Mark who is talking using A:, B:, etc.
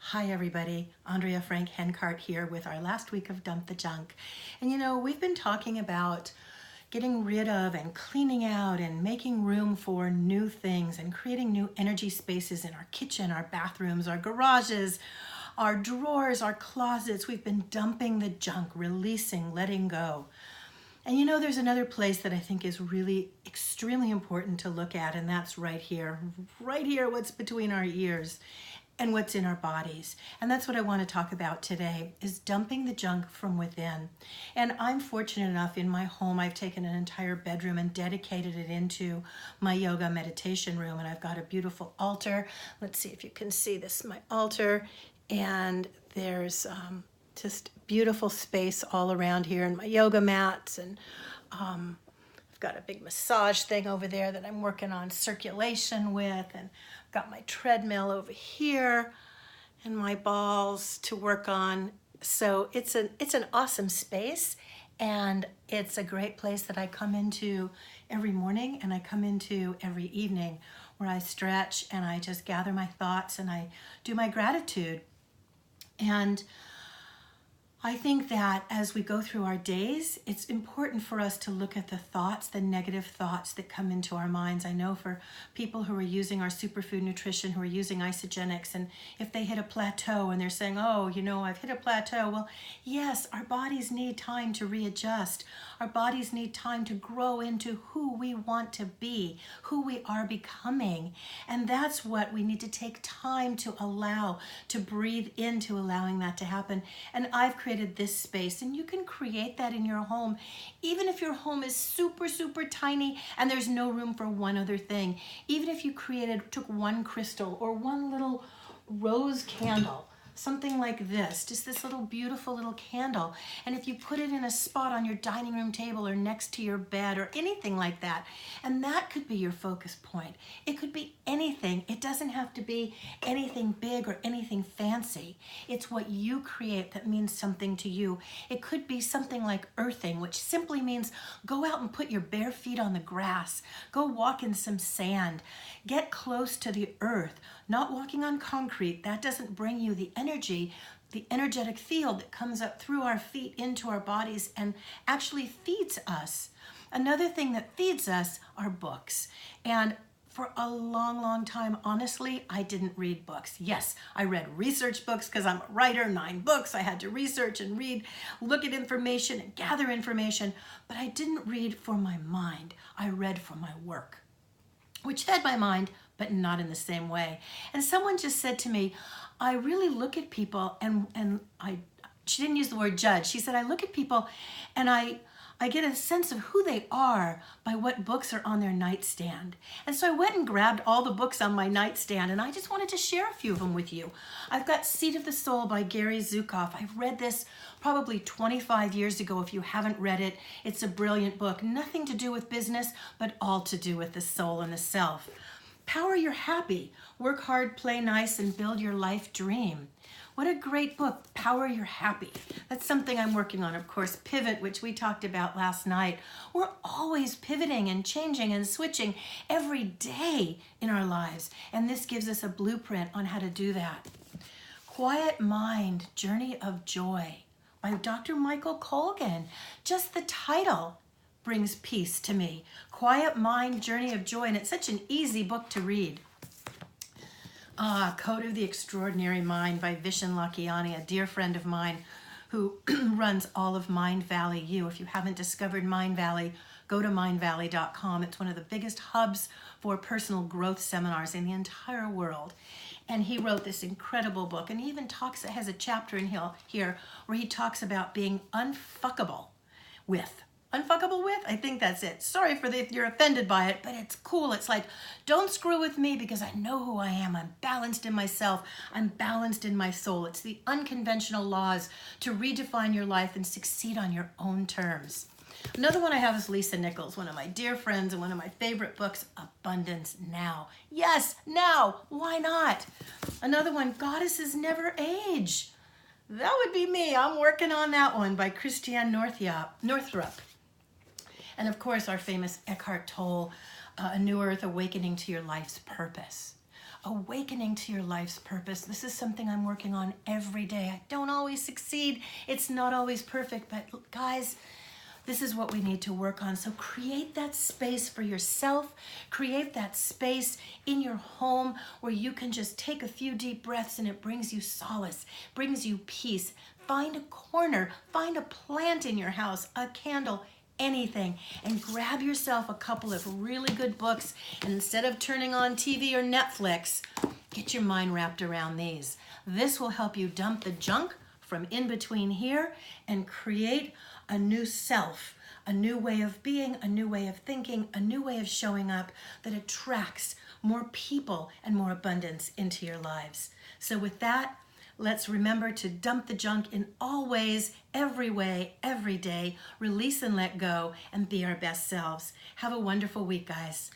A: Hi everybody, Andrea Frank Hencart here with our last week of Dump the Junk. And you know, we've been talking about getting rid of and cleaning out and making room for new things and creating new energy spaces in our kitchen, our bathrooms, our garages, our drawers, our closets. We've been dumping the junk, releasing, letting go. And you know, there's another place that I think is really extremely important to look at, and that's right here, what's between our ears and what's in our bodies. And that's what I want to talk about today, is dumping the junk from within. And I'm fortunate enough, in my home, I've taken an entire bedroom and dedicated it into my yoga meditation room. And I've got a beautiful altar. Let's see if you can see this, my altar. And there's just beautiful space all around here, and my yoga mats, and I've got a big massage thing over there that I'm working on circulation with, and I've got my treadmill over here and my balls to work on. So it's an awesome space, and it's a great place that I come into every morning and I come into every evening, where I stretch and I just gather my thoughts and I do my gratitude. And I think that as we go through our days, it's important for us to look at the thoughts, the negative thoughts that come into our minds. I know for people who are using our superfood nutrition, who are using isogenics, and if they hit a plateau and they're saying, oh, you know, I've hit a plateau. Well, yes, our bodies need time to readjust. Our bodies need time to grow into who we want to be, who we are becoming. And that's what we need to take time to allow, to breathe into allowing that to happen. And I've created this space, and you can create that in your home, even if your home is super, super tiny and there's no room for one other thing. Even if you took one crystal or one little rose candle, something like this, just this little beautiful little candle, and if you put it in a spot on your dining room table or next to your bed or anything like that, and that could be your focus point. It could be anything. It doesn't have to be anything big or anything fancy. It's what you create that means something to you. It could be something like earthing, which simply means go out and put your bare feet on the grass, go walk in some sand, get close to the earth. Not walking on concrete, that doesn't bring you the energy, the energetic field that comes up through our feet into our bodies and actually feeds us. Another thing that feeds us are books. And for a long, long time, honestly, I didn't read books. Yes, I read research books because I'm a writer, 9 books. I had to research and read, look at information and gather information, but I didn't read for my mind. I read for my work, which fed my mind, but not in the same way. And someone just said to me, I really look at people she didn't use the word judge. She said, I look at people and I get a sense of who they are by what books are on their nightstand. And so I went and grabbed all the books on my nightstand, and I just wanted to share a few of them with you. I've got Seed of the Soul by Gary Zukav. I've read this probably 25 years ago. If you haven't read it, it's a brilliant book. Nothing to do with business, but all to do with the soul and the self. Power Your Happy. Work hard, play nice, and build your life dream. What a great book, Power Your Happy. That's something I'm working on. Of course, Pivot, which we talked about last night. We're always pivoting and changing and switching every day in our lives. And this gives us a blueprint on how to do that. Quiet Mind, Journey of Joy by Dr. Michael Colgan. Just the title brings peace to me. Quiet Mind, Journey of Joy, and it's such an easy book to read. Code of the Extraordinary Mind by Vishen Lakhiani, a dear friend of mine who runs all of Mind Valley U. If you haven't discovered Mind Valley, go to mindvalley.com. It's one of the biggest hubs for personal growth seminars in the entire world. And he wrote this incredible book, and he even has a chapter in here where he talks about being unfuckable with. Unfuckable with? I think that's it. Sorry if you're offended by it, but it's cool. It's like, don't screw with me because I know who I am. I'm balanced in myself. I'm balanced in my soul. It's the unconventional laws to redefine your life and succeed on your own terms. Another one I have is Lisa Nichols, one of my dear friends and one of my favorite books, Abundance Now. Yes, now. Why not? Another one, Goddesses Never Age. That would be me. I'm working on that one by Christiane Northrup. And of course, our famous Eckhart Tolle, A New Earth Awakening to Your Life's Purpose. awakening to your life's purpose. This is something I'm working on every day. I don't always succeed. It's not always perfect, but guys, this is what we need to work on. So create that space for yourself. Create that space in your home where you can just take a few deep breaths and it brings you solace, brings you peace. Find a corner, find a plant in your house, a candle, anything, and grab yourself a couple of really good books. And instead of turning on TV or Netflix, get your mind wrapped around these. This will help you dump the junk from in between here and create a new self, a new way of being, a new way of thinking, a new way of showing up that attracts more people and more abundance into your lives. So with that, let's remember to dump the junk in all ways, every way, every day, release and let go, and be our best selves. Have a wonderful week, guys.